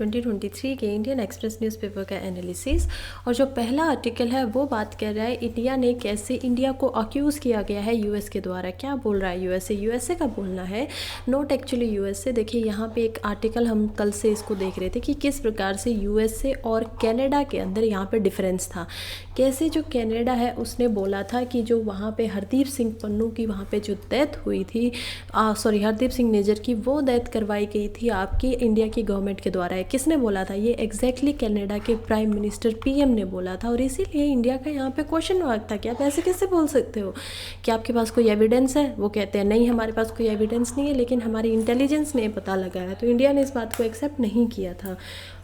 2023 के Indian express newspaper का analysis. और जो पहला आर्टिकल है वो बात कर रहा है इंडिया ने कैसे इंडिया को अक्यूज़ किया गया है यूएस के द्वारा। क्या बोल रहा है यूएसए का बोलना है, नॉट एक्चुअली यूएसए। देखिए यहाँ पे एक आर्टिकल हम कल से इसको देख रहे थे कि किस प्रकार से यूएसए और कनाडा के अंदर यहाँ पे डिफरेंस था। कैसे जो कनाडा है उसने बोला था कि जो वहाँ पे हरदीप सिंह पन्नू की वहाँ पे जो डेथ हुई थी, हरदीप सिंह निज्जर की, वो डेथ करवाई गई थी आपकी इंडिया की गवर्नमेंट के द्वारा। किसने बोला था ये? एग्जैक्टली कनाडा के प्राइम मिनिस्टर पीएम ने बोला था। और इसीलिए इंडिया का यहाँ पे क्वेश्चन मार्क था कि आप ऐसे कैसे बोल सकते हो कि आपके पास कोई एविडेंस है। वो कहते हैं नहीं हमारे पास कोई एविडेंस नहीं है, लेकिन हमारी इंटेलिजेंस ने पता लगाया। तो इंडिया ने इस बात को एक्सेप्ट नहीं किया था।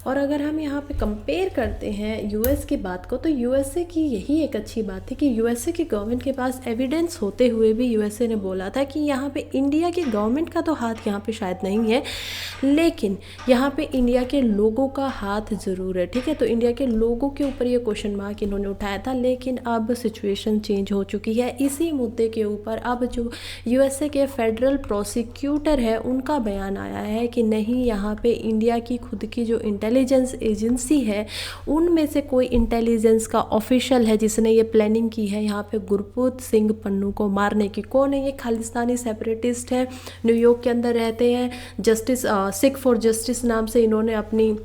और अगर हम यहाँ पे कंपेयर करते हैं यूएस की बात को, तो यूएसए की यही एक अच्छी बात थी कि यूएसए की गवर्नमेंट के पास एविडेंस होते हुए भी यूएसए ने बोला था कि यहाँ पे इंडिया की गवर्नमेंट का तो हाथ यहाँ पे शायद नहीं है, लेकिन यहाँ पे इंडिया के लोगों का हाथ ज़रूर है। ठीक है, तो इंडिया के लोगों के ऊपर ये क्वेश्चन मार्क इन्होंने उठाया था। लेकिन अब सिचुएशन चेंज हो चुकी है। इसी मुद्दे के ऊपर अब जो यूएसए के फेडरल प्रोसिक्यूटर है उनका बयान आया है कि नहीं, यहाँ पे इंडिया की खुद की जो इंटेलिजेंस एजेंसी है उनमें से कोई इंटेलिजेंस का ऑफिशियल है जिसने ये प्लानिंग की है यहाँ पे गुरप्रीत सिंह पन्नू को मारने की। कौन है ये? खालिस्तानी सेपरेटिस्ट है, न्यूयॉर्क के अंदर रहते हैं। जस्टिस सिख फॉर जस्टिस नाम से इन्होंने अपनी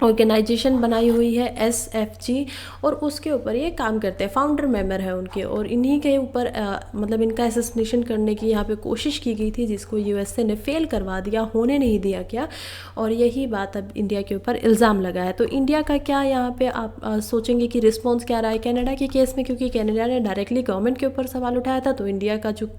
ऑर्गेनाइजेशन बनाई हुई है, एसएफजी, और उसके ऊपर ये काम करते हैं। फाउंडर मेंबर है उनके, और इन्हीं के ऊपर मतलब इनका असैसिनेशन करने की यहाँ पे कोशिश की गई थी, जिसको यूएसए ने फेल करवा दिया, होने नहीं दिया क्या। और यही बात अब इंडिया के ऊपर इल्ज़ाम लगा है। तो इंडिया का क्या यहाँ पे आप सोचेंगे कि रिस्पॉन्स क्या रहा है कनाडा के केस में? क्योंकि कनाडा ने डायरेक्टली गवर्नमेंट के ऊपर सवाल उठाया था, तो इंडिया का जो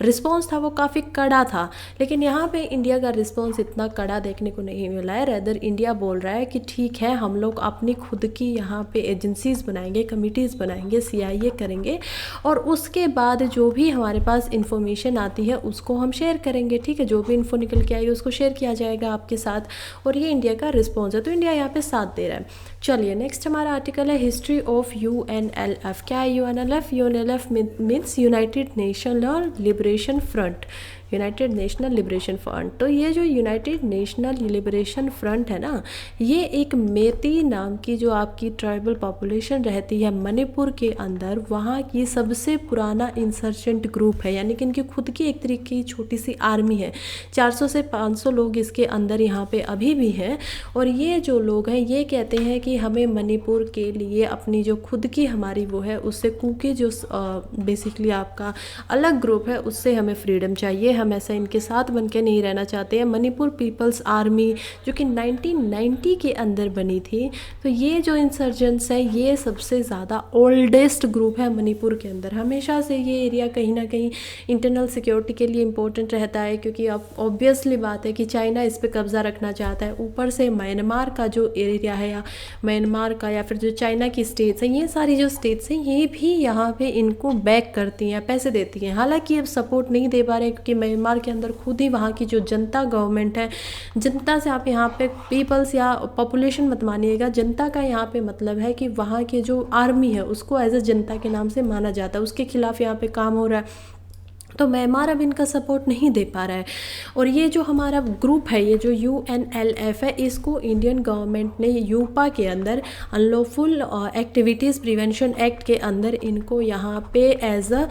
रिस्पॉन्स था वो काफ़ी कड़ा था। लेकिन यहाँ पे इंडिया का रिस्पॉन्स इतना कड़ा देखने को नहीं मिला है। रेदर इंडिया बोल रहा है कि ठीक है, हम लोग अपनी खुद की यहाँ पे एजेंसीज़ बनाएंगे, कमिटीज़ बनाएंगे, सीआईए करेंगे, और उसके बाद जो भी हमारे पास इंफॉर्मेशन आती है उसको हम शेयर करेंगे। ठीक है, जो भी इन्फो निकल के आई उसको शेयर किया जाएगा आपके साथ। और ये इंडिया का रिस्पॉन्स है, तो इंडिया यहाँ पे साथ दे रहा है। चलिए नेक्स्ट हमारा आर्टिकल है हिस्ट्री ऑफ यूएनएलएफ। क्या है UNLF? UNLF means United national liberation front, United national liberation front. तो ये जो यूनाइटेड नेशनल लिबरेशन फ्रंट है ना, ये एक मेती नाम की जो आपकी ट्राइबल पॉपुलेशन रहती है मणिपुर के अंदर, वहाँ की सबसे पुराना इंसर्जेंट ग्रुप है। यानी कि इनकी खुद की एक तरीके की छोटी सी आर्मी है। 400 से 500 लोग इसके अंदर यहाँ पे अभी भी हैं। और ये जो लोग हैं ये कहते हैं कि हमें मणिपुर के लिए अपनी जो खुद की हमारी वो है उससे कुकी जो बेसिकली आपका अलग ग्रुप है उससे हमें फ्रीडम चाहिए। हम ऐसा इनके साथ बन के नहीं रहना चाहते हैं। मणिपुर पीपल्स आर्मी जो कि 1990 के अंदर बनी थी, तो ये जो इंसर्जेंट्स है ये सबसे ज़्यादा ओल्डेस्ट ग्रुप है मणिपुर के अंदर। हमेशा से ये एरिया कहीं ना कहीं इंटरनल सिक्योरिटी के लिए इम्पोर्टेंट रहता है, क्योंकि अब ऑब्वियसली बात है कि चाइना इस पर कब्ज़ा रखना चाहता है। ऊपर से म्यांमार का जो एरिया है या म्यांमार का या फिर जो चाइना की स्टेट्स हैं, ये सारी जो स्टेट्स हैं ये भी यहाँ पे इनको बैक करती हैं, पैसे देती हैं। हालांकि अब सपोर्ट नहीं दे पा रहे क्योंकि म्यांमार के अंदर खुद ही वहाँ की जो जनता गवर्नमेंट है, जनता से आप यहाँ पे पीपल्स या पॉपुलेशन मत मानिएगा, जनता का यहाँ पे मतलब है कि वहाँ के जो आर्मी है उसको एज ए जनता के नाम से माना जाता है, उसके खिलाफ यहाँ पे काम हो रहा है। तो म्यांमार अब इनका सपोर्ट नहीं दे पा रहा है। और ये जो हमारा ग्रुप है, ये जो यूएनएलएफ है, इसको इंडियन गवर्नमेंट ने यूपा के अंदर अनलॉफुल एक्टिविटीज़ प्रिवेंशन एक्ट के अंदर इनको यहाँ पे एज अ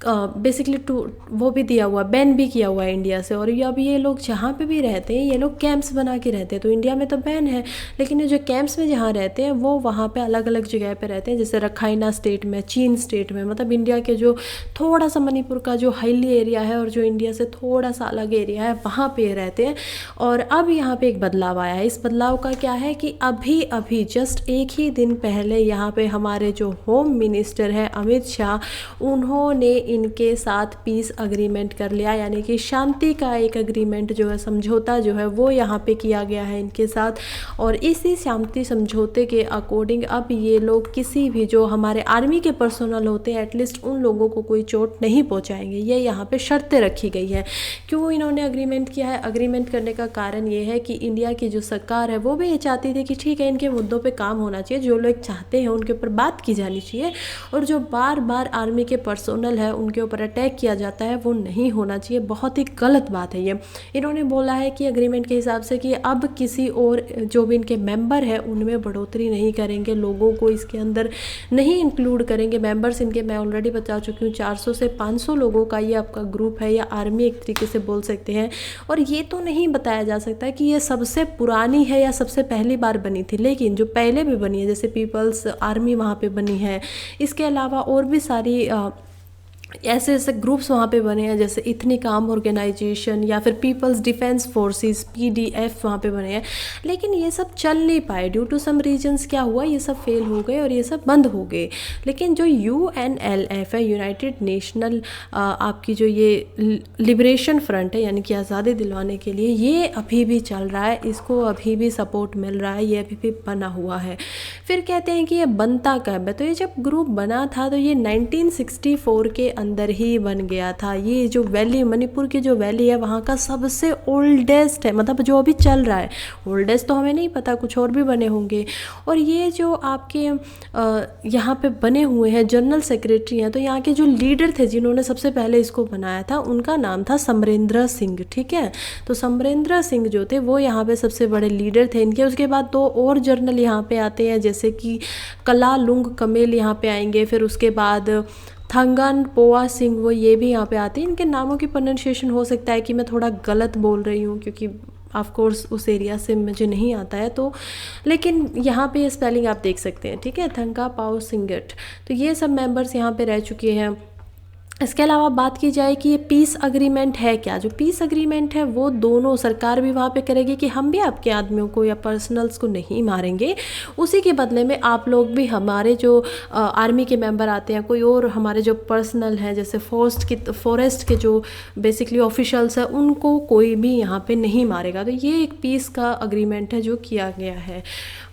बेसिकली टू वो भी दिया हुआ, बैन भी किया हुआ है इंडिया से। और ये अब ये लोग जहाँ पे भी रहते हैं ये लोग कैंप्स बना के रहते हैं। तो इंडिया में तो बैन है, लेकिन ये जो कैंप्स में जहाँ रहते हैं वो वहाँ पे अलग अलग जगह पे रहते हैं, जैसे रखाइना स्टेट में, चीन स्टेट में, मतलब इंडिया के जो थोड़ा सा मणिपुर का जो हाईली एरिया है और जो इंडिया से थोड़ा सा अलग एरिया है वहाँ पे रहते हैं। और अब यहाँ पे एक बदलाव आया है। इस बदलाव का क्या है कि अभी अभी जस्ट एक ही दिन पहले यहाँ पे हमारे जो होम मिनिस्टर है अमित शाह, उन्होंने इनके साथ पीस अग्रीमेंट कर लिया, यानी कि शांति का एक अग्रीमेंट जो है, समझौता जो है वो यहाँ पे किया गया है इनके साथ। और इसी शांति समझौते के अकॉर्डिंग अब ये लोग किसी भी जो हमारे आर्मी के पर्सनल होते हैं एटलीस्ट उन लोगों को कोई चोट नहीं पहुँचाएंगे। ये यहाँ पे शर्तें रखी गई है। क्यों इन्होंने अग्रीमेंट किया है? अग्रीमेंट करने का कारण ये है कि इंडिया की जो सरकार है वो भी ये चाहती थी कि ठीक है, इनके मुद्दों पे काम होना चाहिए, जो लोग चाहते हैं उनके ऊपर बात की जानी चाहिए, और जो बार बार आर्मी के पर्सोनल है उनके ऊपर अटैक किया जाता है वो नहीं होना चाहिए। बहुत ही गलत बात है ये। इन्होंने बोला है कि अग्रीमेंट के हिसाब से कि अब किसी और जो भी इनके मेंबर है उनमें बढ़ोतरी नहीं करेंगे, लोगों को इसके अंदर नहीं इंक्लूड करेंगे। मेंबर्स इनके मैं ऑलरेडी बता चुकी हूँ, 400 से 500 लोगों का ये आपका ग्रुप है या आर्मी एक तरीके से बोल सकते हैं। और ये तो नहीं बताया जा सकता कि ये सबसे पुरानी है या सबसे पहली बार बनी थी, लेकिन जो पहले भी बनी है जैसे पीपल्स आर्मी वहाँ पे बनी है, इसके अलावा और भी सारी ऐसे ऐसे ग्रुप्स वहाँ पे बने हैं जैसे इथनिक आर्म ऑर्गेनाइजेशन या फिर पीपल्स डिफेंस फोर्सेस पीडीएफ वहाँ पे बने हैं, लेकिन ये सब चल नहीं पाए ड्यू टू सम रीजंस। क्या हुआ, ये सब फेल हो गए और ये सब बंद हो गए। लेकिन जो यूएनएलएफ है, यूनाइटेड नेशनल आपकी जो ये लिबरेशन फ्रंट है यानी कि आज़ादी दिलवाने के लिए, ये अभी भी चल रहा है, इसको अभी भी सपोर्ट मिल रहा है, ये अभी भी बना हुआ है। फिर कहते हैं कि ये बनता कब है, तो ये जब ग्रुप बना था तो ये 1964 के अंदर ही बन गया था। ये जो वैली, मणिपुर की जो वैली है वहाँ का सबसे ओल्डेस्ट है, मतलब जो अभी चल रहा है। ओल्डेस्ट तो हमें नहीं पता, कुछ और भी बने होंगे। और ये जो आपके यहाँ पे बने हुए हैं जनरल सेक्रेटरी हैं, तो यहाँ के जो लीडर थे जिन्होंने सबसे पहले इसको बनाया था, उनका नाम था समरेंद्र सिंह। ठीक है, तो समरेंद्र सिंह जो थे वो यहाँ पे सबसे बड़े लीडर थे इनके। उसके बाद 2 और जनरल यहाँ पे आते हैं जैसे कि कलालुंग कमेल यहाँ पे आएंगे, फिर उसके बाद थंगन पोआ सिंह, वो ये भी यहाँ पे आते हैं। इनके नामों की प्रोनाउंसिएशन हो सकता है कि मैं थोड़ा गलत बोल रही हूँ क्योंकि ऑफ कोर्स उस एरिया से मुझे नहीं आता है, तो लेकिन यहाँ पे ये स्पेलिंग आप देख सकते हैं। ठीक है, थंगा पाओ सिंगट, तो ये सब मेंबर्स यहाँ पे रह चुके हैं। इसके अलावा बात की जाए कि ये पीस अग्रीमेंट है क्या, जो पीस अग्रीमेंट है वो दोनों सरकार भी वहाँ पे करेगी कि हम भी आपके आदमियों को या पर्सनल्स को नहीं मारेंगे, उसी के बदले में आप लोग भी हमारे जो आर्मी के मेंबर आते हैं, कोई और हमारे जो पर्सनल हैं जैसे फॉरेस्ट के जो बेसिकली ऑफिशियल्स हैं, उनको कोई भी यहाँ पे नहीं मारेगा। तो ये एक पीस का अग्रीमेंट है जो किया गया है।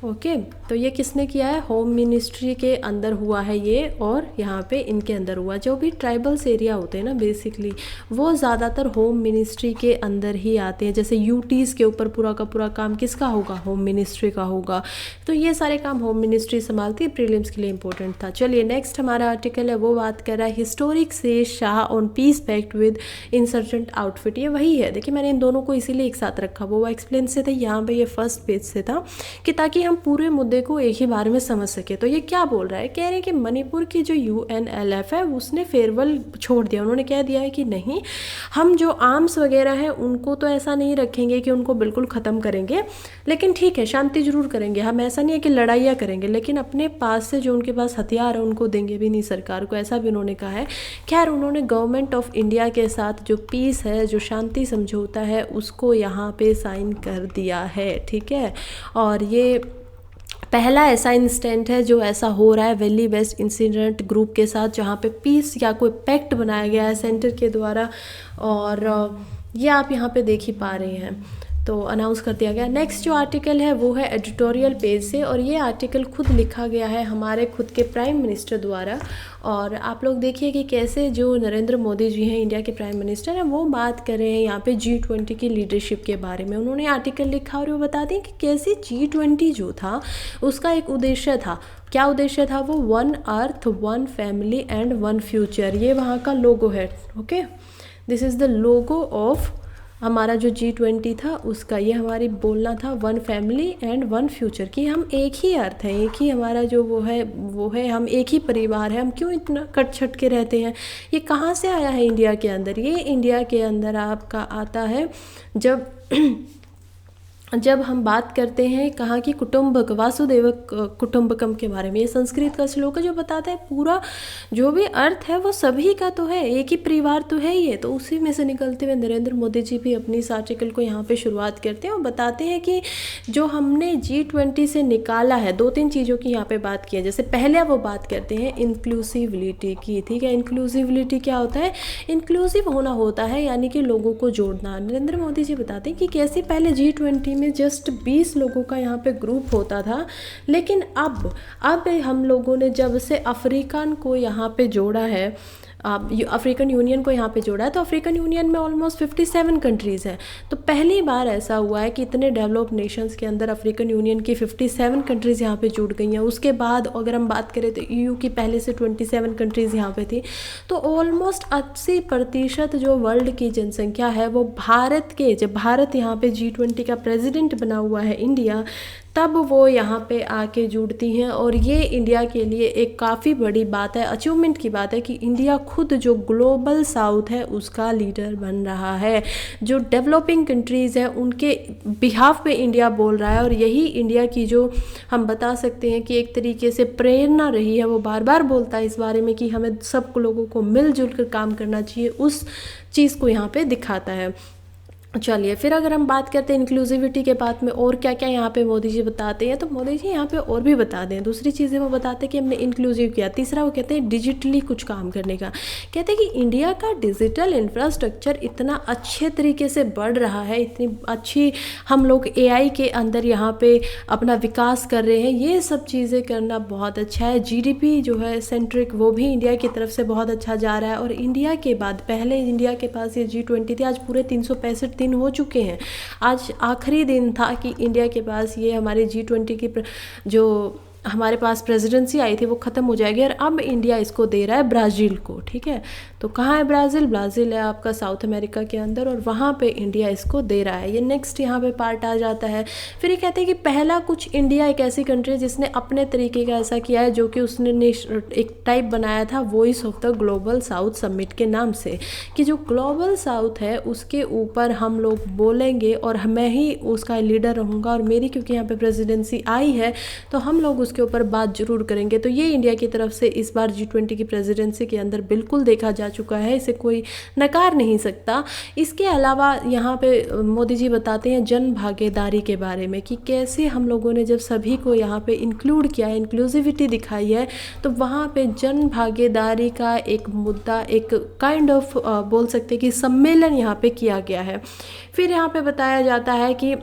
ओके, तो ये किसने किया है? होम मिनिस्ट्री के अंदर हुआ है ये, और यहाँ पे इनके अंदर हुआ। जो भी ट्राइबल्स एरिया होते हैं ना बेसिकली, वो ज़्यादातर होम मिनिस्ट्री के अंदर ही आते हैं। जैसे यूटीज़ के ऊपर पूरा का पूरा काम किसका होगा? होम मिनिस्ट्री का होगा। तो ये सारे काम होम मिनिस्ट्री संभालती है, प्रीलिम्स के लिए इंपॉर्टेंट था। चलिए नेक्स्ट हमारा आर्टिकल है, वो बात कर रहा है हिस्टोरिक से Shah on peace pact with insurgent outfit. ये वही है, देखिए मैंने इन दोनों को इसीलिए एक साथ रखा, वो एक्सप्लेन से था, यहाँ पे ये फर्स्ट पेज से था कि ताकि हम पूरे मुद्दे को एक ही बार में समझ सके। तो ये क्या बोल रहा है? कह रहे हैं कि मणिपुर की जो यूएनएलएफ है उसने फेयरवेल छोड़ दिया। उन्होंने कह दिया है कि नहीं, हम जो आर्म्स वगैरह हैं उनको तो ऐसा नहीं रखेंगे कि उनको बिल्कुल ख़त्म करेंगे, लेकिन ठीक है शांति जरूर करेंगे। हम ऐसा नहीं है कि लड़ाइयाँ करेंगे, लेकिन अपने पास से जो उनके पास हथियार है उनको देंगे भी नहीं सरकार को, ऐसा भी उन्होंने कहा है। खैर, उन्होंने गवर्नमेंट ऑफ इंडिया के साथ जो पीस है, जो शांति समझौता है, उसको यहाँ पे साइन कर दिया है। ठीक है, और ये पहला ऐसा इंस्टेंट है जो ऐसा हो रहा है वैली वेस्ट इंसिडेंट ग्रुप के साथ, जहाँ पे पीस या कोई पैक्ट बनाया गया है सेंटर के द्वारा, और ये आप यहाँ पे देख ही पा रहे हैं, तो अनाउंस कर दिया गया। नेक्स्ट जो आर्टिकल है वो है एडिटोरियल पेज से, और ये आर्टिकल खुद लिखा गया है हमारे खुद के प्राइम मिनिस्टर द्वारा। और आप लोग देखिए कि कैसे जो नरेंद्र मोदी जी हैं, इंडिया के प्राइम मिनिस्टर हैं, वो बात कर रहे हैं यहाँ पे G20 की लीडरशिप के बारे में। उन्होंने आर्टिकल लिखा और वो बता दें कि कैसे G20 जो था उसका एक उद्देश्य था। क्या उद्देश्य था वो? 1 अर्थ 1 फैमिली एंड 1 फ्यूचर, ये वहाँ का लोगो है। Okay, this is the logo of हमारा जो G20 था उसका। ये हमारी बोलना था 1 फैमिली एंड 1 फ्यूचर, कि हम एक ही अर्थ है, एक ही हमारा जो वो है, हम एक ही परिवार है। हम क्यों इतना कट छट के रहते हैं? ये कहाँ से आया है इंडिया के अंदर? ये इंडिया के अंदर आपका आता है जब हम बात करते हैं कहाँ की कुटुंबक वासुदेव कुटुंबकम के बारे में। ये संस्कृत का श्लोक है जो बताता है पूरा जो भी अर्थ है वो सभी का तो है, एक ही परिवार तो है ये। तो उसी में से निकलते हुए नरेंद्र मोदी जी भी अपनी इस आर्टिकल को यहाँ पे शुरुआत करते हैं और बताते हैं कि जो हमने G20 से निकाला है, 2-3 चीज़ों की यहाँ पे बात की है। जैसे पहले वो बात करते हैं इंक्लूसिविलिटी की। ठीक है, इंक्लूसिविलिटी क्या होता है? इंक्लूसिव होना होता है, यानी कि लोगों को जोड़ना। नरेंद्र मोदी जी बताते हैं कि कैसे पहले G20 में जस्ट 20 लोगों का यहाँ पे ग्रुप होता था, लेकिन अब हम लोगों ने जब से अफ्रीकन को यहाँ पे जोड़ा है, अफ्रीकन यूनियन को यहाँ पे जोड़ा है। तो अफ्रीकन यूनियन में ऑलमोस्ट 57 कंट्रीज़ हैं। तो पहली बार ऐसा हुआ है कि इतने डेवलप्ड नेशंस के अंदर अफ्रीकन यूनियन की 57 कंट्रीज़ यहाँ पे जुड़ गई हैं। उसके बाद अगर हम बात करें तो EU की पहले से 27 कंट्रीज़ यहाँ पे थी। तो ऑलमोस्ट 80% जो वर्ल्ड की जनसंख्या है वो भारत के, जब भारत यहाँ पे G20 का प्रेसिडेंट बना हुआ है इंडिया, तब वो यहाँ पे आके जुड़ती हैं। और ये इंडिया के लिए एक काफ़ी बड़ी बात है, अचीवमेंट की बात है कि इंडिया खुद जो ग्लोबल साउथ है उसका लीडर बन रहा है। जो डेवलपिंग कंट्रीज़ हैं उनके बिहाफ पे इंडिया बोल रहा है। और यही इंडिया की जो हम बता सकते हैं कि एक तरीके से प्रेरणा रही है, वो बार बार बोलता है इस बारे में कि हमें सब लोगों को मिलजुल कर काम करना चाहिए, उस चीज़ को यहाँ पे दिखाता है। चलिए फिर अगर हम बात करते हैं इंक्लूसिविटी के बाद में और क्या क्या यहाँ पे मोदी जी बताते हैं, तो मोदी जी यहाँ पे और भी बता दें। दूसरी चीज़ें वो बताते हैं कि हमने इंक्लूसिव किया। तीसरा वो कहते हैं डिजिटली कुछ काम करने का। कहते हैं कि इंडिया का डिजिटल इंफ्रास्ट्रक्चर इतना अच्छे तरीके से बढ़ रहा है, इतनी अच्छी हम लोग AI के अंदर यहाँ पे अपना विकास कर रहे हैं। ये सब चीज़ें करना बहुत अच्छा है। GDP जो है सेंट्रिक, वो भी इंडिया की तरफ से बहुत अच्छा जा रहा है। और इंडिया के बाद पहले इंडिया के पास ये G20 थी, आज पूरे 365 दिन हो चुके हैं। आज आखिरी दिन था कि इंडिया के पास ये हमारे G20 की जो हमारे पास प्रेसिडेंसी आई थी वो ख़त्म हो जाएगी। और अब इंडिया इसको दे रहा है ब्राज़ील को। ठीक है, तो कहाँ है ब्राज़ील? ब्राज़ील है आपका साउथ अमेरिका के अंदर, और वहाँ पे इंडिया इसको दे रहा है। ये नेक्स्ट यहाँ पे पार्ट आ जाता है। फिर ये कहते हैं कि पहला कुछ इंडिया एक ऐसी कंट्री जिसने अपने तरीके का ऐसा किया है, जो कि उसने एक टाइप बनाया था voice of the global south summit के नाम से, कि जो ग्लोबल साउथ है उसके ऊपर हम लोग बोलेंगे और मैं ही उसका लीडर रहूँगा। और मेरी क्योंकि यहाँ पे प्रेसिडेंसी आई है तो हम लोग उसके ऊपर बात जरूर करेंगे। तो ये इंडिया की तरफ से इस बार G20 की प्रेसिडेंसी के अंदर बिल्कुल देखा जा चुका है, इसे कोई नकार नहीं सकता। इसके अलावा यहाँ पे मोदी जी बताते हैं जन भागीदारी के बारे में, कि कैसे हम लोगों ने जब सभी को यहाँ पे इंक्लूड किया है, इंक्लूसिविटी दिखाई है, तो वहाँ पे जन भागीदारी का एक मुद्दा, एक काइंड ऑफ बोल सकते हैं कि सम्मेलन यहाँ पे किया गया है। फिर यहाँ पे बताया जाता है कि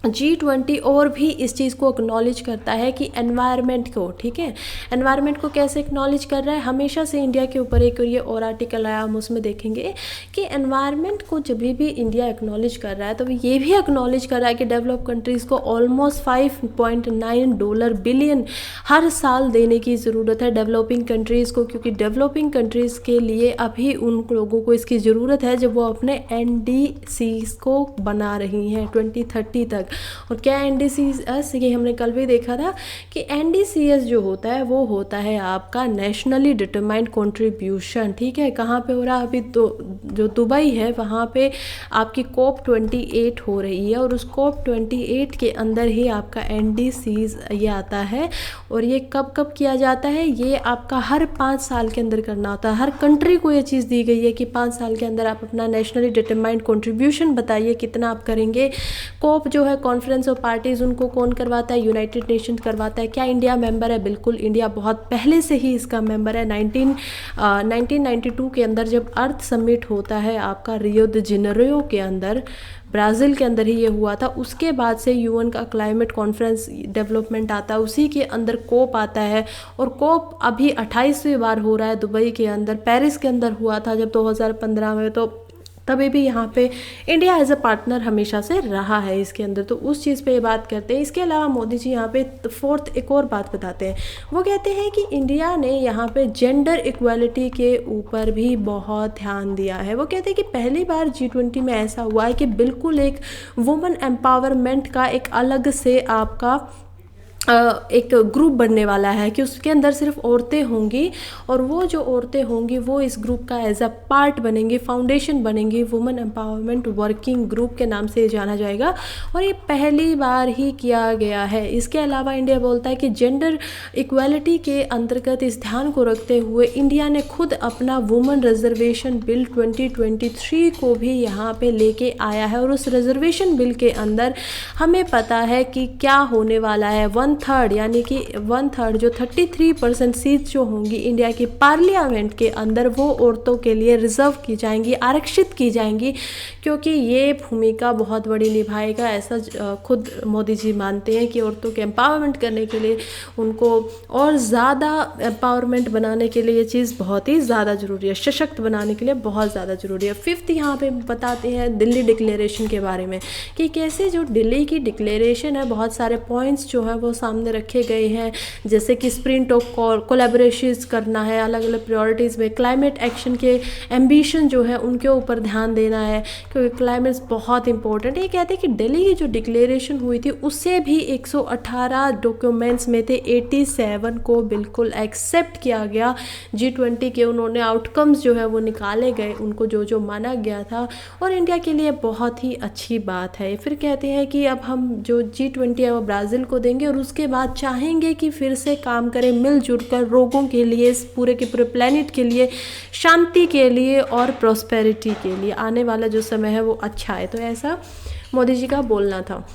G20 और भी इस चीज़ को एक्नॉलेज करता है कि एनवायरनमेंट को, ठीक है, एनवायरनमेंट को कैसे एक्नॉलेज कर रहा है। हमेशा से इंडिया के ऊपर एक ये और आर्टिकल आया, हम उसमें देखेंगे कि एनवायरनमेंट को जब भी इंडिया एक्नॉलेज कर रहा है तो ये भी एक्नॉलेज कर रहा है कि डेवलप कंट्रीज़ को ऑलमोस्ट $5.9 बिलियन हर साल देने की ज़रूरत है डेवलपिंग कंट्रीज़ को, क्योंकि डेवलपिंग कंट्रीज़ के लिए अभी उन लोगों को इसकी ज़रूरत है जब वो अपने NDCs को बना रही हैं 2030 तक। और क्या NDCs, ये हमने कल भी देखा था कि NDCs जो होता है वो होता है आपका नेशनली डिटरमाइंड कंट्रीब्यूशन। ठीक है, कहाँ पे हो रहा है अभी? तो जो दुबई है वहाँ पे आपकी COP28 हो रही है, और उस COP28 के अंदर ही आपका NDCs ये आता है। और ये कब कब किया जाता है? ये आपका हर 5 साल के अंदर करना होता है। हर कंट्री को ये चीज़ दी गई है कि 5 साल के अंदर आप अपना नेशनली डिटरमाइंड कंट्रीब्यूशन बताइए कितना आप करेंगे। COP जो है कॉन्फ्रेंस ऑफ पार्टीज़, उनको कौन करवाता है? यूनाइटेड नेशंस करवाता है। क्या इंडिया मेंबर है? बिल्कुल, इंडिया बहुत पहले से ही इसका मेंबर है। 1992 के अंदर जब अर्थ समिट होता है आपका रियो द जेनेरियो के अंदर, ब्राज़ील के अंदर ही ये हुआ था। उसके बाद से UN का क्लाइमेट कॉन्फ्रेंस डेवलपमेंट आता है, उसी के अंदर COP आता है। और COP अभी 28वीं बार हो रहा है दुबई के अंदर। पेरिस के अंदर हुआ था जब 2015 में, तो तभी भी यहाँ पे इंडिया एज अ पार्टनर हमेशा से रहा है इसके अंदर। तो उस चीज़ पे ये बात करते हैं। इसके अलावा मोदी जी यहाँ पे फोर्थ एक और बात बताते हैं। वो कहते हैं कि इंडिया ने यहाँ पे जेंडर इक्वालिटी के ऊपर भी बहुत ध्यान दिया है। वो कहते हैं कि पहली बार G20 में ऐसा हुआ है कि बिल्कुल एक वुमेन एम्पावरमेंट का एक अलग से आपका एक ग्रुप बनने वाला है, कि उसके अंदर सिर्फ औरतें होंगी, और वो जो औरतें होंगी वो इस ग्रुप का एज अ पार्ट बनेंगी, फाउंडेशन बनेंगी। वुमेन एम्पावरमेंट वर्किंग ग्रुप के नाम से जाना जाएगा, और ये पहली बार ही किया गया है। इसके अलावा इंडिया बोलता है कि जेंडर इक्वालिटी के अंतर्गत इस ध्यान को रखते हुए इंडिया ने खुद अपना वुमेन रिजर्वेशन बिल 2023 को भी यहाँ पे लेके आया है। और उस रिजर्वेशन बिल के अंदर हमें पता है कि क्या होने वाला है। 1 1/3 यानी कि 1/3 जो 33% सीट जो होंगी इंडिया की पार्लियामेंट के अंदर वो औरतों के लिए रिजर्व की जाएंगी, आरक्षित की जाएंगी, क्योंकि ये भूमिका बहुत बड़ी निभाएगा। ऐसा खुद मोदी जी मानते हैं कि औरतों के एम्पावरमेंट करने के लिए, उनको और ज़्यादा एम्पावरमेंट बनाने के लिए ये चीज़ बहुत ही ज़्यादा ज़रूरी है, सशक्त बनाने के लिए बहुत ज़्यादा ज़रूरी है। फिफ्थ यहाँ पे बताते हैं दिल्ली डिक्लेरेशन के बारे में कि कैसे जो दिल्ली की डिक्लेरेशन है, बहुत सारे पॉइंट्स जो हैं वो सामने रखे गए हैं, जैसे कि स्प्रिंट ऑफ कोलैबोरेशन करना है, अलग अलग प्रायोरिटीज़ में क्लाइमेट एक्शन के एम्बिशन जो है उनके ऊपर ध्यान देना है, क्योंकि क्लाइमेट बहुत इंपॉर्टेंट है। ये कहते हैं कि दिल्ली की जो डिक्लेरेशन हुई थी उससे भी 118 डॉक्यूमेंट्स में थे 87 को बिल्कुल एक्सेप्ट किया गया। G20 के उन्होंने आउटकम्स जो है वो निकाले गए, उनको जो जो माना गया था, और इंडिया के लिए बहुत ही अच्छी बात है। फिर कहते हैं कि अब हम जो G20 है वो ब्राज़ील को देंगे और उसके बाद चाहेंगे कि फिर से काम करें मिलजुल कर लोगों के लिए, इस पूरे के पूरे प्लेनेट के लिए, शांति के लिए और प्रॉस्पेरिटी के लिए। आने वाला जो समय है वो अच्छा है। तो ऐसा मोदी जी का बोलना था।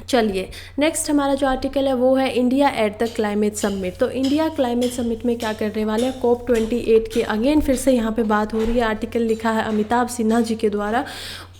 चलिए नेक्स्ट हमारा जो आर्टिकल है वो है India at the climate summit. तो इंडिया क्लाइमेट समिट में क्या करने वाले हैं, COP28 की अगेन फिर से यहाँ पे बात हो रही है। आर्टिकल लिखा है अमिताभ सिन्हा जी के द्वारा,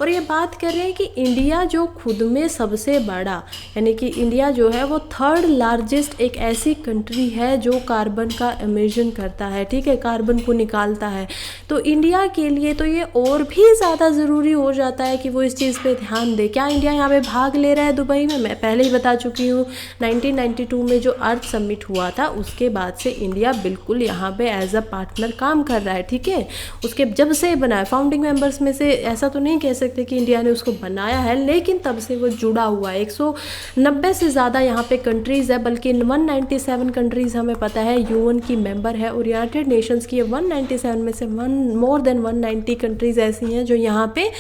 और ये बात कर रहे हैं कि इंडिया जो खुद में सबसे बड़ा, यानी कि इंडिया जो है वो 3rd लार्जेस्ट एक ऐसी कंट्री है जो कार्बन का एमिशन करता है, ठीक है, कार्बन को निकालता है। तो इंडिया के लिए तो ये और भी ज़्यादा ज़रूरी हो जाता है कि वो इस चीज़ पे ध्यान दे। क्या इंडिया यहाँ पे भाग ले रहा है दुबई में? मैं पहले ही बता चुकी हूँ, 1992 में जो अर्थ समिट हुआ था उसके बाद से इंडिया बिल्कुल यहाँ पे एज अ पार्टनर काम कर रहा है, ठीक है। उसके जब से बना है, फाउंडिंग मेंबर्स में से ऐसा तो नहीं कह सकते कि इंडिया ने उसको बनाया है, लेकिन तब से वो जुड़ा हुआ है। 190 से ज़्यादा यहाँ पे कंट्रीज़ है, बल्कि 197 कंट्रीज़ हमें पता है यूएन की मेंबर है, और यूनाइटेड नेशंस की 197 में से मोर देन 190 कंट्रीज़ ऐसी हैं जो यहाँ पे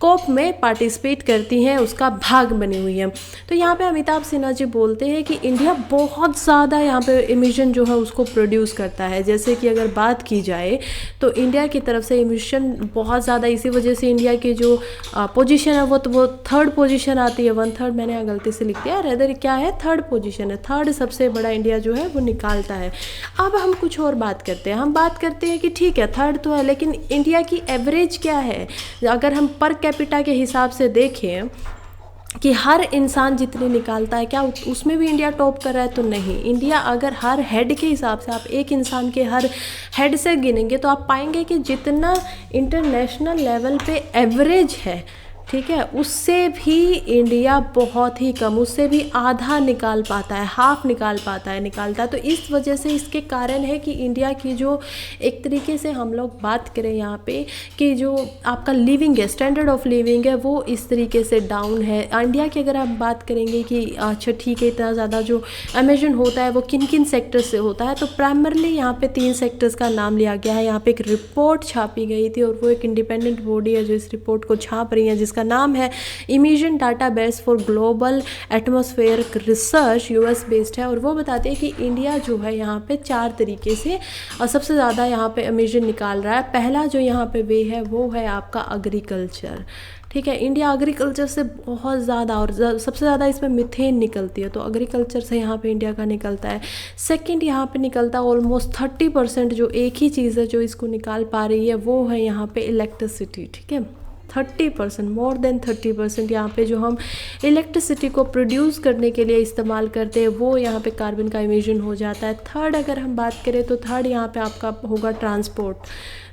COP में पार्टिसिपेट करती हैं, उसका भाग बनी हुई है। तो यहाँ पे अमिताभ सिन्हा जी बोलते हैं कि इंडिया बहुत ज़्यादा यहाँ पे एमिशन जो है उसको प्रोड्यूस करता है। जैसे कि अगर बात की जाए तो इंडिया की तरफ से एमिशन बहुत ज़्यादा, इसी वजह से इंडिया की जो पोजीशन है वो 3rd पोजीशन आती है। 1/3 मैंने यहाँ गलती से लिख दिया, रेदर क्या है, 3rd पोजीशन है, 3rd सबसे बड़ा इंडिया जो है वो निकालता है। अब हम कुछ और बात करते हैं, हम बात करते हैं कि ठीक है 3rd तो है, लेकिन इंडिया की एवरेज क्या है। अगर हम पर कैपिटा के हिसाब से देखें कि हर इंसान जितनी निकालता है, क्या उसमें भी इंडिया टॉप कर रहा है? तो नहीं। इंडिया अगर हर हेड के हिसाब से, आप एक इंसान के हर हेड से गिनेंगे तो आप पाएंगे कि जितना इंटरनेशनल लेवल पे एवरेज है, ठीक है, उससे भी इंडिया बहुत ही कम, उससे भी आधा निकाल पाता है, हाफ निकालता है। तो इस वजह से इसके कारण है कि इंडिया की जो एक तरीके से हम लोग बात करें यहाँ पे कि जो आपका लिविंग है, स्टैंडर्ड ऑफ लिविंग है, वो इस तरीके से डाउन है। इंडिया की अगर आप बात करेंगे कि अच्छा ठीक है, इतना ज़्यादा जो एमिशन होता है वो किन किन सेक्टर से होता है, तो प्राइमरली यहाँ पे 3 सेक्टर्स का नाम लिया गया है। यहाँ पे एक रिपोर्ट छापी गई थी, और वो एक इंडिपेंडेंट बॉडी है जो इस रिपोर्ट को छाप रही है, जिसका नाम है emission database for global atmospheric research, US based है। और वो बताते हैं कि इंडिया जो है यहाँ पे 4 तरीके से सबसे ज़्यादा यहाँ पे इमिशन निकाल रहा है। पहला जो यहाँ पे वे है वो है आपका एग्रीकल्चर, ठीक है। इंडिया एग्रीकल्चर से बहुत ज़्यादा, और सबसे ज़्यादा इसमें मिथेन निकलती है, तो एग्रीकल्चर से यहाँ पे इंडिया का निकलता है। सेकंड यहाँ पे निकलता है ऑलमोस्ट 30%, जो एक ही चीज़ है जो इसको निकाल पा रही है वो है यहाँ पे इलेक्ट्रिसिटी, ठीक है। 30%, मोर देन 30% यहाँ पे जो हम इलेक्ट्रिसिटी को प्रोड्यूस करने के लिए इस्तेमाल करते हैं वो यहाँ पे कार्बन का इमिशन हो जाता है। 3rd अगर हम बात करें तो 3rd यहाँ पे आपका होगा ट्रांसपोर्ट,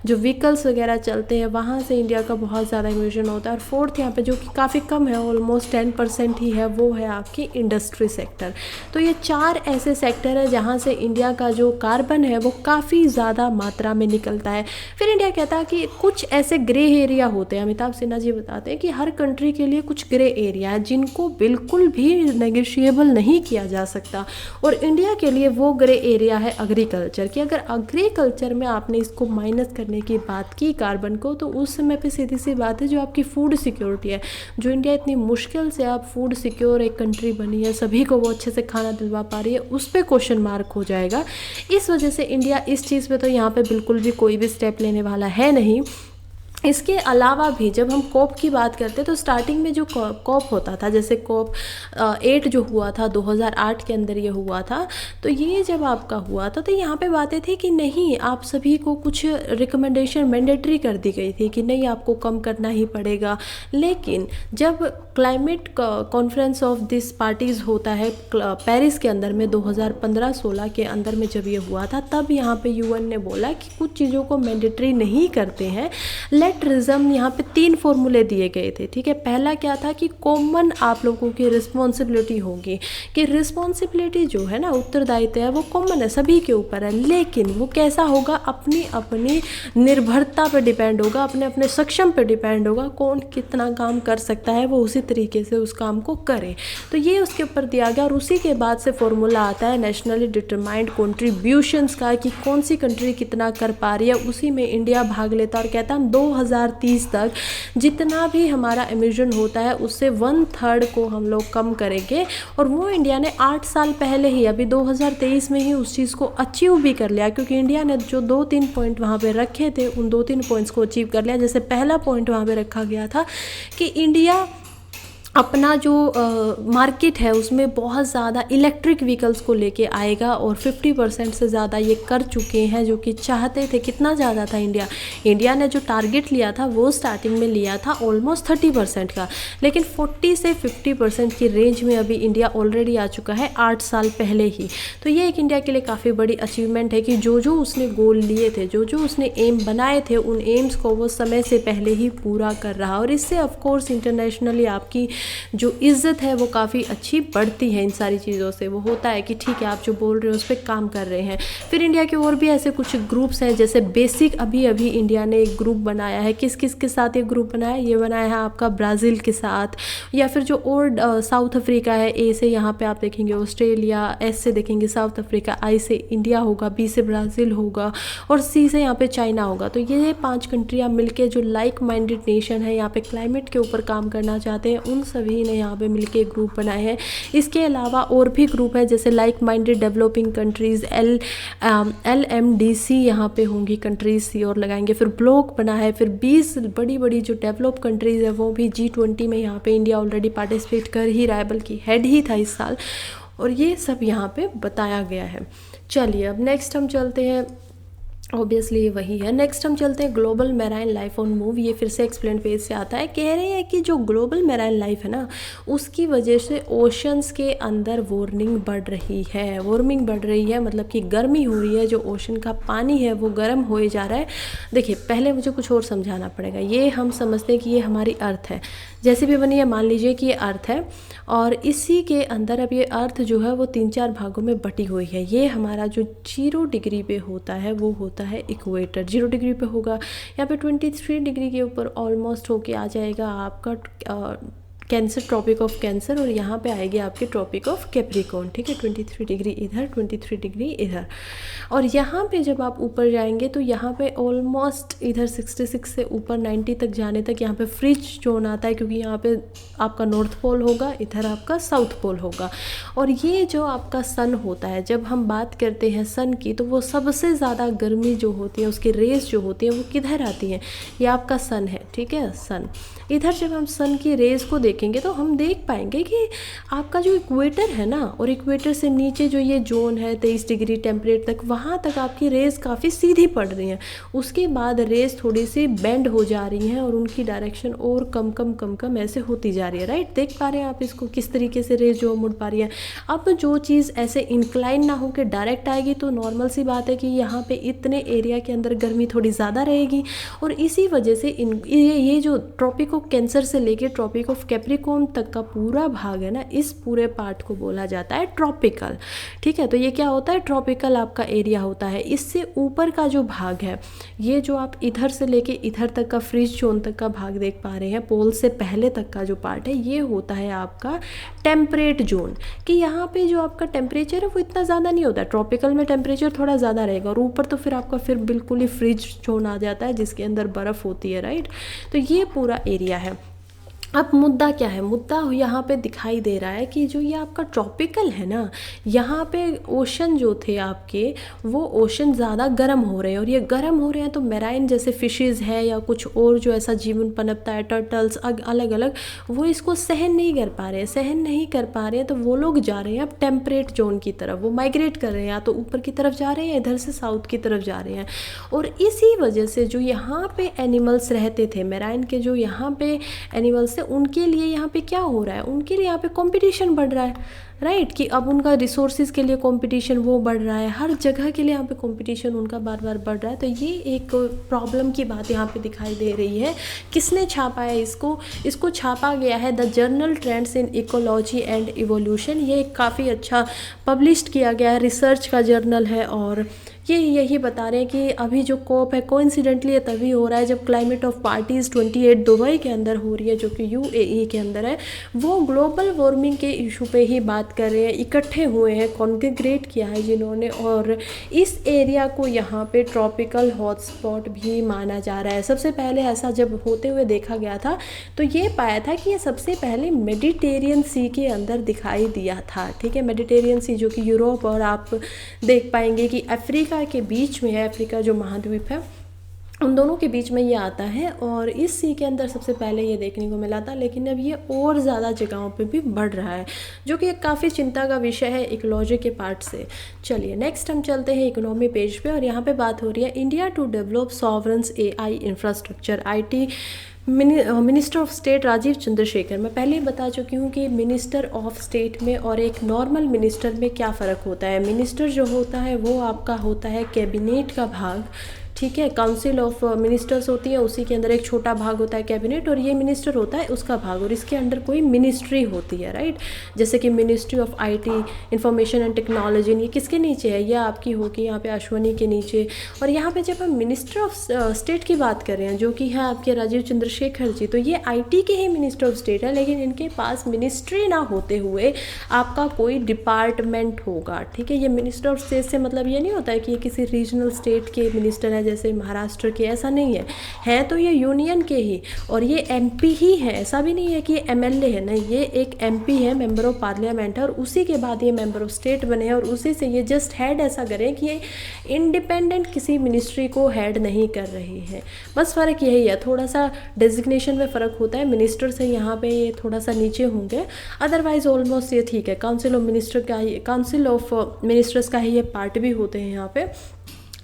जो व्हीकल्स वगैरह चलते हैं वहाँ से इंडिया का बहुत ज़्यादा इमिशन होता है। और 4th यहाँ पे जो कि काफ़ी कम है, ऑलमोस्ट 10% ही है, वो है आपकी इंडस्ट्री सेक्टर। तो ये 4 ऐसे सेक्टर है जहाँ से इंडिया का जो कार्बन है वो काफ़ी ज़्यादा मात्रा में निकलता है। फिर इंडिया कहता है कि कुछ ऐसे ग्रे एरिया होते हैं, अमिताभ सिन्हा जी बताते हैं कि हर कंट्री के लिए कुछ ग्रे एरिया है जिनको बिल्कुल भी नेगोशिएबल नहीं किया जा सकता, और इंडिया के लिए वो ग्रे एरिया है एग्रीकल्चर की। अगर एग्रीकल्चर में आपने इसको माइनस करने की बात की कार्बन को, तो उस समय पे सीधी सी बात है जो आपकी फूड सिक्योरिटी है, जो इंडिया इतनी मुश्किल से आप फूड सिक्योर एक कंट्री बनी है, सभी को वो अच्छे से खाना दिलवा पा रही है, उस पर क्वेश्चन मार्क हो जाएगा। इस वजह से इंडिया इस चीज़ पे तो यहाँ पे बिल्कुल भी कोई भी स्टेप लेने वाला है नहीं। इसके अलावा भी जब हम कॉप की बात करते हैं तो स्टार्टिंग में जो कॉप होता था, जैसे कॉप 8 जो हुआ था 2008 के अंदर ये हुआ था, तो ये जब आपका हुआ था तो यहाँ पे बातें थी कि नहीं, आप सभी को कुछ रिकमेंडेशन मैंडेटरी कर दी गई थी कि नहीं, आपको कम करना ही पड़ेगा। लेकिन जब climate conference of this parties होता है पेरिस के अंदर में 2015-16 के अंदर में जब ये हुआ था, तब यहाँ पे यूएन ने बोला कि कुछ चीज़ों को मैंडेटरी नहीं करते हैं, लेटरिज्म। यहाँ पे 3 फॉर्मूले दिए गए थे, ठीक है। पहला क्या था कि कॉमन आप लोगों की रिस्पॉन्सिबिलिटी होगी, कि रिस्पॉन्सिबिलिटी जो है ना, उत्तरदायित्व है, वो कॉमन है, सभी के ऊपर है, लेकिन वो कैसा होगा, अपनी अपनी निर्भरता पर डिपेंड होगा, अपने अपने सक्षम पर डिपेंड होगा, कौन कितना काम कर सकता है वो उसी तरीके से उस काम को करे। तो ये उसके ऊपर दिया गया, और उसी के बाद से फॉर्मूला आता है नेशनली डिटरमाइंड कॉन्ट्रीब्यूशंस का, कि कौन सी कंट्री कितना कर पा रही है, उसी में इंडिया भाग लेता है और कहता है हम 2030 तक जितना भी हमारा एमिशन होता है उससे 1/3 को हम लोग कम करेंगे। और वो इंडिया ने 8 साल पहले ही, अभी 2023 में ही उस चीज़ को अचीव भी कर लिया, क्योंकि इंडिया ने जो 2-3 पॉइंट वहाँ पे रखे थे उन 2-3 पॉइंट्स को अचीव कर लिया। जैसे पहला पॉइंट वहाँ पे रखा गया था कि इंडिया अपना जो मार्केट है उसमें बहुत ज़्यादा इलेक्ट्रिक व्हीकल्स को लेके आएगा, और 50% से ज़्यादा ये कर चुके हैं, जो कि चाहते थे। कितना ज़्यादा था इंडिया ने जो टारगेट लिया था वो स्टार्टिंग में लिया था ऑलमोस्ट 30% का, लेकिन 40 से 50% की रेंज में अभी इंडिया ऑलरेडी आ चुका है 8 साल पहले ही। तो ये एक इंडिया के लिए काफ़ी बड़ी अचीवमेंट है कि जो जो उसने गोल लिए थे, जो जो उसने एम बनाए थे, उन एम्स को वो समय से पहले ही पूरा कर रहा। और इससे ऑफकोर्स इंटरनेशनली आपकी जो इज़्ज़त है वो काफ़ी अच्छी बढ़ती है। इन सारी चीज़ों से वो होता है कि ठीक है, आप जो बोल रहे हो उस पर काम कर रहे हैं। फिर इंडिया के और भी ऐसे कुछ ग्रुप्स हैं, जैसे बेसिक अभी अभी इंडिया ने एक ग्रुप बनाया है। किस किस के साथ ये ग्रुप बनाया है? ये बनाया है आपका ब्राज़ील के साथ, या फिर जो और साउथ अफ्रीका है, ए से यहाँ पे आप देखेंगे ऑस्ट्रेलिया, एस से देखेंगे साउथ अफ्रीका, आई से इंडिया होगा, बी से ब्राज़ील होगा, और सी से यहाँ पे चाइना होगा। तो ये 5 कंट्रियाँ मिलके जो लाइक माइंडेड नेशन है, यहाँ पे क्लाइमेट के ऊपर काम करना चाहते हैं, उन सभी ने यहाँ पे मिलके ग्रुप बनाए हैं। इसके अलावा और भी ग्रुप है, जैसे like minded developing countries, LMDC यहाँ पे होंगी कंट्रीज़, सी और लगाएंगे। फिर ब्लॉक बना है, फिर 20 बड़ी बड़ी जो डेवलप कंट्रीज़ है वो भी G20 में यहाँ पे इंडिया ऑलरेडी पार्टिसिपेट कर ही रहा है, बल्कि हेड ही था इस साल। और ये सब यहाँ पे बताया गया है। चलिए अब नेक्स्ट हम चलते हैं, ऑब्वियसली ये वही है। नेक्स्ट हम चलते हैं global marine life on move. ये फिर से एक्सप्लेन पेज से आता है। कह रहे हैं कि जो ग्लोबल मैराइन लाइफ है ना, उसकी वजह से ओशंस के अंदर वार्मिंग बढ़ रही है, मतलब कि गर्मी हो रही है। जो ओशन का पानी है वो गर्म होए जा रहा है। देखिए, पहले मुझे कुछ और समझाना पड़ेगा। ये हम समझते हैं कि ये हमारी अर्थ है, जैसे भी बनी है, मान लीजिए कि ये अर्थ है, और इसी के अंदर अब ये अर्थ जो है वो 3-4 भागों में बटी हुई है। ये हमारा जो 0 डिग्री पे होता है वो होता है इक्वेटर। 0 डिग्री पे होगा, यहाँ पे 23 डिग्री के ऊपर ऑलमोस्ट होके आ जाएगा आपका कैंसर, ट्रॉपिक ऑफ कैंसर, और यहाँ पे आएगी आपकी ट्रॉपिक ऑफ कैप्रिकॉर्न। ठीक है, 23 डिग्री इधर, 23 डिग्री इधर। और यहाँ पे जब आप ऊपर जाएंगे तो यहाँ पे ऑलमोस्ट इधर 66 से ऊपर 90 तक जाने तक यहाँ पे फ्रिज जोन आता है, क्योंकि यहाँ पे आपका नॉर्थ पोल होगा, इधर आपका साउथ पोल होगा। और ये जो आपका सन होता है, जब हम बात करते हैं सन की, तो वो सबसे ज़्यादा गर्मी जो होती है, उसकी रेस जो होती है वो किधर आती है? ये आपका सन है, ठीक है, सन। इधर जब हम सन की रेस को देखेंगे तो हम देख पाएंगे कि आपका जो इक्वेटर है ना, और इक्वेटर से नीचे जो ये जोन है 23 डिग्री टेम्परेट तक, वहाँ तक आपकी रेस काफ़ी सीधी पड़ रही है। उसके बाद रेस थोड़ी सी बेंड हो जा रही हैं, और उनकी डायरेक्शन और कम ऐसे होती जा रही है। राइट, देख पा रहे हैं आप इसको, किस तरीके से रेस जो मुड़ पा रही है। अब जो चीज़ ऐसे इंक्लाइन ना होकर डायरेक्ट आएगी, तो नॉर्मल सी बात है कि यहाँ पे इतने एरिया के अंदर गर्मी थोड़ी ज़्यादा रहेगी। और इसी वजह से ये जो ट्रॉपिक ऑफ कैंसर से लेके ट्रॉपिक ऑफ कैप्रिकॉर्न तक का पूरा भाग है ना, इस पूरे पार्ट को बोला जाता है ट्रॉपिकल। ठीक है, तो ये क्या होता है? ट्रॉपिकल आपका एरिया होता है। इससे ऊपर का जो भाग है, ये जो आप इधर से लेके इधर तक का फ्रिज जोन तक का भाग देख पा रहे हैं, पोल से पहले तक का जो पार्ट है, ये होता है आपका टेम्परेट जोन। कि यहाँ पे जो आपका टेम्परेचर है वो इतना ज़्यादा नहीं होता है। ट्रॉपिकल में टेम्परेचर थोड़ा ज़्यादा रहेगा, और ऊपर तो फिर आपका फिर बिल्कुल ही फ्रिज जोन आ जाता है, जिसके अंदर बर्फ़ होती है। राइट, तो ये पूरा एरिया है। अब मुद्दा क्या है, मुद्दा यहाँ पे दिखाई दे रहा है कि जो ये आपका ट्रॉपिकल है ना, यहाँ पे ओशन जो थे आपके, वो ओशन ज़्यादा गर्म हो रहे हैं, और ये गर्म हो रहे हैं तो मेराइन जैसे फिशेज़ है या कुछ और जो ऐसा जीवन पनपता है, टर्टल्स अलग अलग, वो इसको सहन नहीं कर पा रहे हैं, सहन नहीं कर पा रहे हैं, तो वो लोग जा रहे हैं अब टेम्परेट जोन की तरफ, वो माइग्रेट कर रहे हैं, या तो ऊपर की तरफ जा रहे हैं, इधर से साउथ की तरफ जा रहे हैं। और इसी वजह से जो यहाँ पे एनिमल्स रहते थे मेराइन के, जो यहाँ पे एनिमल्स थे, उनके लिए यहाँ पे क्या हो रहा है, उनके लिए यहाँ पे कंपटीशन बढ़ रहा है, राइट, कि अब उनका रिसोर्सेज के लिए कंपटीशन वो बढ़ रहा है, हर जगह के लिए यहाँ पे कंपटीशन उनका बार बार बढ़ रहा है। तो ये एक प्रॉब्लम की बात यहाँ पे दिखाई दे रही है। किसने छापा है इसको? इसको छापा गया है the journal trends in ecology and evolution. ये काफ़ी अच्छा पब्लिश किया गया है, रिसर्च का जर्नल है, और ये यही बता रहे हैं कि अभी जो कोप है कोइंसिडेंटली ये तभी हो रहा है जब क्लाइमेट ऑफ पार्टीज़ 28 दुबई के अंदर हो रही है, जो कि यूएई के अंदर है, वो ग्लोबल वार्मिंग के इशू पे ही बात कर रहे हैं, इकट्ठे हुए हैं, कॉन्ग्रेगेट किया है जिन्होंने, और इस एरिया को यहाँ पे ट्रॉपिकल हॉटस्पॉट भी माना जा रहा है। सबसे पहले ऐसा जब होते हुए देखा गया था तो ये पाया था कि ये सबसे पहले मेडिटेरियन सी के अंदर दिखाई दिया था, ठीक है, मेडिटेरियन सी जो कि यूरोप और आप देख पाएंगे कि अफ्रीका के बीच में है, अफ्रीका जो महाद्वीप है उन दोनों के बीच में ये आता है, और इस सी के अंदर सबसे पहले ये देखने को मिला था, लेकिन अब ये और ज़्यादा जगहों पे भी बढ़ रहा है, जो कि एक काफ़ी चिंता का विषय है इकोलॉजी के पार्ट से। चलिए नेक्स्ट हम चलते हैं इकोनॉमी पेज पे, और यहाँ पे बात हो रही है India to develop sovereigns AI infrastructure. IT minister of state Rajeev Chandrasekhar, मैं पहले ही बता चुकी हूँ कि मिनिस्टर ऑफ स्टेट में और एक नॉर्मल मिनिस्टर में क्या फ़र्क होता है। मिनिस्टर जो होता है वो आपका होता है कैबिनेट का भाग, ठीक है, काउंसिल ऑफ मिनिस्टर्स होती है, उसी के अंदर एक छोटा भाग होता है कैबिनेट, और ये मिनिस्टर होता है उसका भाग, और इसके अंडर कोई मिनिस्ट्री होती है, राइट, जैसे कि ministry of IT information and technology, ये किसके नीचे है, ये आपकी होगी यहाँ पे अश्वनी के नीचे। और यहाँ पे जब हम मिनिस्टर ऑफ स्टेट की बात कर रहे हैं जो कि है आपके राजीव चंद्रशेखर जी, तो ये आईटी के ही मिनिस्टर ऑफ स्टेट है, लेकिन इनके पास मिनिस्ट्री ना होते हुए आपका कोई डिपार्टमेंट होगा, ठीक है। ये मिनिस्टर ऑफ स्टेट से मतलब ये नहीं होता है कि ये किसी रीजनल स्टेट के मिनिस्टर है जैसे महाराष्ट्र के, ऐसा नहीं है तो ये यूनियन के ही, और ये एमपी ही है, ऐसा भी नहीं है कि ये एमएलए है, नहीं, ये एक एमपी है, मेंबर ऑफ पार्लियामेंट है, और उसी के बाद ये मेंबर ऑफ स्टेट बने हैं, और उसी से ये जस्ट हेड ऐसा करें कि ये इंडिपेंडेंट किसी मिनिस्ट्री को हेड नहीं कर रही है, बस फ़र्क यही है, थोड़ा सा डेजिग्नेशन में फ़र्क होता है, मिनिस्टर से यहाँ पे ये थोड़ा सा नीचे होंगे, अदरवाइज ऑलमोस्ट ये ठीक है। काउंसिल ऑफ मिनिस्टर का ही, काउंसिल ऑफ मिनिस्टर्स का ही ये पार्ट भी होते हैं यहाँ पे।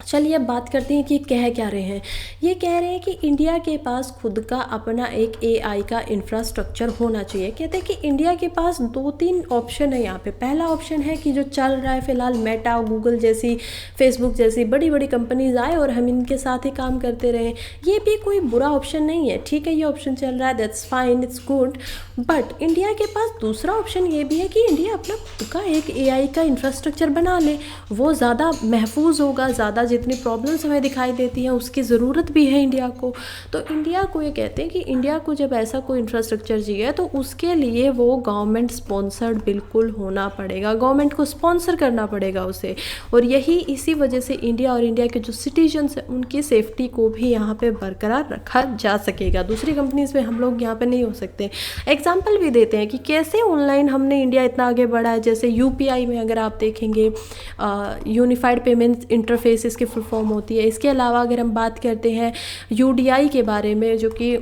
चलिए अब बात करते हैं कि कह क्या रहे हैं। ये कह रहे हैं कि इंडिया के पास खुद का अपना एक एआई का इंफ्रास्ट्रक्चर होना चाहिए। कहते हैं कि इंडिया के पास 2-3 ऑप्शन है यहाँ पे। पहला ऑप्शन है कि जो चल रहा है फ़िलहाल, मेटा, गूगल जैसी, फेसबुक जैसी बड़ी बड़ी कंपनीज आए और हम इनके साथ ही काम करते रहें, ये भी कोई बुरा ऑप्शन नहीं है, ठीक है, ये ऑप्शन चल रहा है, that's fine, it's good. But India के पास दूसरा ऑप्शन ये भी है कि इंडिया अपना खुद का एक एआई का इंफ्रास्ट्रक्चर बना ले, वो ज़्यादा महफूज होगा, ज़्यादा जितनी प्रॉब्लम्स हमें दिखाई देती हैं उसकी ज़रूरत भी है इंडिया को। तो इंडिया को ये कहते हैं कि इंडिया को जब ऐसा कोई इंफ्रास्ट्रक्चर चाहिए तो उसके लिए वो गवर्नमेंट स्पॉन्सर्ड बिल्कुल होना पड़ेगा, गवर्नमेंट को स्पॉन्सर करना पड़ेगा उसे, और यही इसी वजह से इंडिया और इंडिया के जो सिटीजन्स हैं उनकी सेफ्टी को भी यहाँ पे बरकरार रखा जा सकेगा। दूसरी कंपनीज़ में हम लोग यहाँ पे नहीं हो सकते। एग्जाम्पल भी देते हैं कि कैसे ऑनलाइन हमने इंडिया इतना आगे बढ़ा है। जैसे यूपीआई में अगर आप देखेंगे, यूनिफाइड पेमेंट इंटरफेस इसकी फुल फॉर्म होती है। इसके अलावा अगर हम बात करते हैं यूडीआई के बारे में, जो कि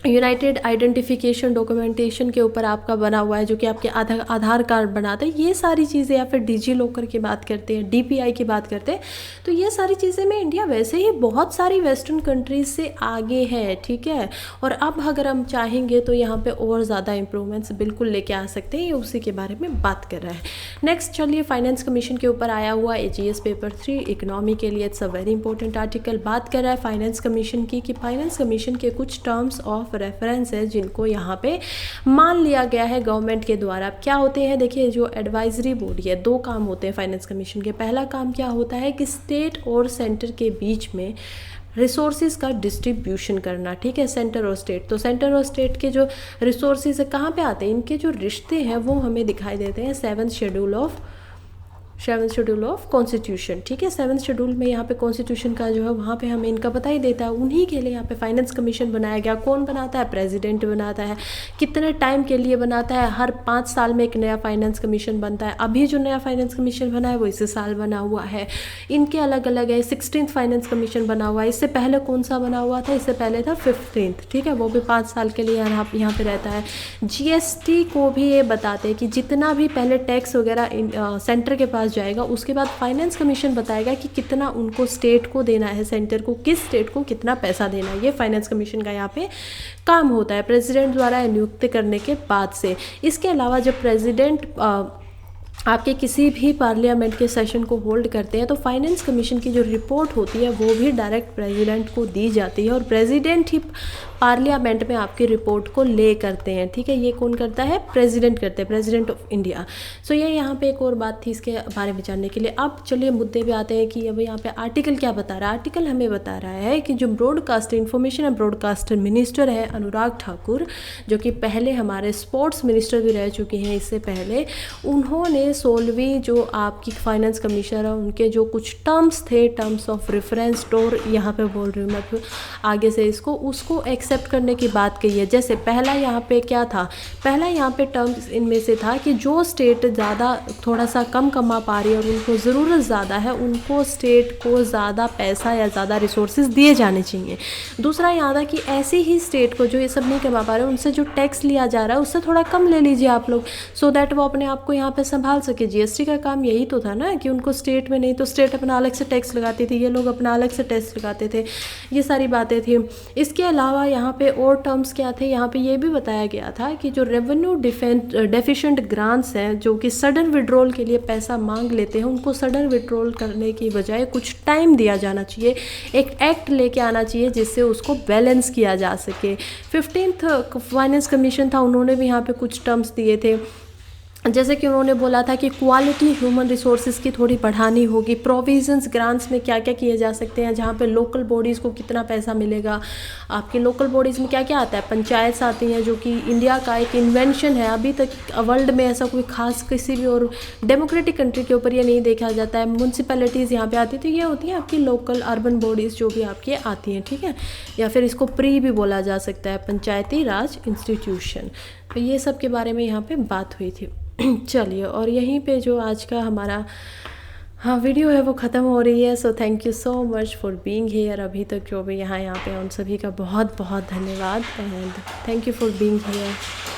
यूनाइटेड आइडेंटिफिकेशन डॉक्यूमेंटेशन के ऊपर आपका बना हुआ है, जो कि आपके आधार कार्ड बनाते हैं, ये सारी चीज़ें, या फिर डिजी लॉकर की बात करते हैं, डीपीआई की बात करते हैं, तो ये सारी चीज़ें में इंडिया वैसे ही बहुत सारी वेस्टर्न कंट्रीज से आगे है, ठीक है। और अब अगर हम चाहेंगे तो यहाँ पे और ज़्यादा इंप्रूवमेंट्स बिल्कुल लेके आ सकते हैं, ये उसी के बारे में बात कर रहा है। नेक्स्ट चलिए फाइनेंस कमीशन के ऊपर आया हुआ एजीएस पेपर 3 इकोनॉमी के लिए, it's a very important article. बात कर रहा है फाइनेंस कमीशन की, कि फाइनेंस कमीशन के कुछ टर्म्स ऑफ रेफरेंस है जिनको यहाँ पे मान लिया गया है गवर्नमेंट के द्वारा। क्या होते हैं, देखिए, जो एडवाइजरी बॉडी है, 2 काम होते हैं फाइनेंस कमीशन के। पहला काम क्या होता है कि स्टेट और सेंटर के बीच में रिसोर्सेज का डिस्ट्रीब्यूशन करना, ठीक है, सेंटर और स्टेट। तो सेंटर और स्टेट के जो रिसोर्सेज है कहाँ पे आते हैं, इनके जो रिश्ते हैं वो हमें दिखाई देते हैं 7th schedule of 7th schedule of constitution, ठीक है। 7th शेड्यूल में यहाँ पे कॉन्स्टिट्यूशन का जो है वहाँ पे हमें इनका बता ही देता है। उन्हीं के लिए यहाँ पे फाइनेंस कमीशन बनाया गया। कौन बनाता है? प्रेसिडेंट बनाता है। कितने टाइम के लिए बनाता है? हर 5 साल में एक नया फाइनेंस कमीशन बनता है। अभी जो नया फाइनेंस कमीशन बना है वो इसी साल बना हुआ है। इनके अलग अलग है। 16th फाइनेंस कमीशन बना हुआ है। इससे पहले कौन सा बना हुआ था? इससे पहले था 15th, ठीक है, वो भी 5 साल के लिए यहाँ पे रहता है। जीएसटी को भी ये बताते हैं कि जितना भी पहले टैक्स वगैरह सेंटर के पास जाएगा, उसके बाद फाइनेंस कमीशन बताएगा कि कितना उनको स्टेट को देना है, सेंटर को, किस स्टेट को कितना पैसा देना है। ये फाइनेंस कमीशन का यहाँ पे काम होता है प्रेसिडेंट द्वारा नियुक्त करने के बाद से। इसके अलावा जब प्रेसिडेंट आपके किसी भी पार्लियामेंट के सेशन को होल्ड करते हैं तो फाइनेंस कमीशन की जो रिपोर्ट होती है वो भी डायरेक्ट प्रेसिडेंट को दी जाती है और प्रेसिडेंट ही पार्लियामेंट में आपकी रिपोर्ट को ले करते हैं, ठीक है। ये कौन करता है? प्रेसिडेंट करते हैं, प्रेसिडेंट ऑफ इंडिया। सो ये यहाँ पे एक और बात थी इसके बारे में जानने के लिए। अब चलिए मुद्दे पे आते हैं कि अब यहाँ पे आर्टिकल क्या बता रहा है। आर्टिकल हमें बता रहा है कि जो broadcast information and broadcast minister है अनुराग ठाकुर, जो कि पहले हमारे स्पोर्ट्स मिनिस्टर भी रह चुके हैं इससे पहले, उन्होंने 16वीं जो आपकी फाइनेंस कमीशनर है उनके जो कुछ टर्म्स थे, टर्म्स ऑफ रेफरेंस टोर यहाँ पे बोल रही हूँ मैं फिर आगे से उसको एक्सेप्ट करने की बात कही है। जैसे पहला यहाँ पे क्या था? पहला यहाँ पे टर्म्स इनमें से था कि जो स्टेट ज़्यादा थोड़ा सा कम कमा पा रही है और उनको ज़रूरत ज़्यादा है, उनको स्टेट को ज़्यादा पैसा या ज़्यादा रिसोर्सेज दिए जाने चाहिए। दूसरा यहाँ था कि ऐसी ही स्टेट को जो ये सब नहीं कमा पा रहे उनसे जो टैक्स लिया जा रहा है उससे थोड़ा कम ले लीजिए आप लोग, सो दैट वो अपने आप को यहाँ पे संभाल सके। जीएसटी का काम यही तो था ना कि उनको स्टेट में नहीं तो स्टेट अपना अलग से टैक्स लगाती थी, ये लोग अपना अलग से टैक्स लगाते थे। ये सारी बातें थी। इसके अलावा यहाँ पे और टर्म्स क्या थे? यहाँ पे ये भी बताया गया था कि जो रेवेन्यू डेफिशिएंट ग्रांट्स हैं जो कि सडन विड्रॉल के लिए पैसा मांग लेते हैं, उनको सडन विड्रॉल करने की बजाय कुछ टाइम दिया जाना चाहिए, एक एक्ट लेके आना चाहिए जिससे उसको बैलेंस किया जा सके। 15th फाइनेंस कमीशन था, उन्होंने भी यहाँ पे कुछ टर्म्स दिए थे। जैसे कि उन्होंने बोला था कि क्वालिटी ह्यूमन रिसोर्सेज की थोड़ी बढ़ानी होगी। प्रोविजंस ग्रांट्स में क्या क्या किए जा सकते हैं, जहाँ पे लोकल बॉडीज़ को कितना पैसा मिलेगा। आपके लोकल बॉडीज़ में क्या क्या आता है? पंचायत आती हैं जो कि इंडिया का एक इन्वेंशन है। अभी तक वर्ल्ड में ऐसा कोई खास किसी भी और डेमोक्रेटिक कंट्री के ऊपर ये नहीं देखा जाता है। म्यूनसिपैलिटीज़ यहाँ पे आती थी, ये होती हैं आपकी लोकल अर्बन बॉडीज़ जो भी आपकी आती हैं, ठीक है। या फिर इसको प्री भी बोला जा सकता है, पंचायती राज इंस्टीट्यूशन। तो ये सब के बारे में यहाँ पे बात हुई थी। चलिए, और यहीं पे जो आज का हमारा वीडियो है वो ख़त्म हो रही है। So thank you so much for being here. अभी तक जो भी यहाँ पे उन सभी का बहुत बहुत धन्यवाद and thank you for being here.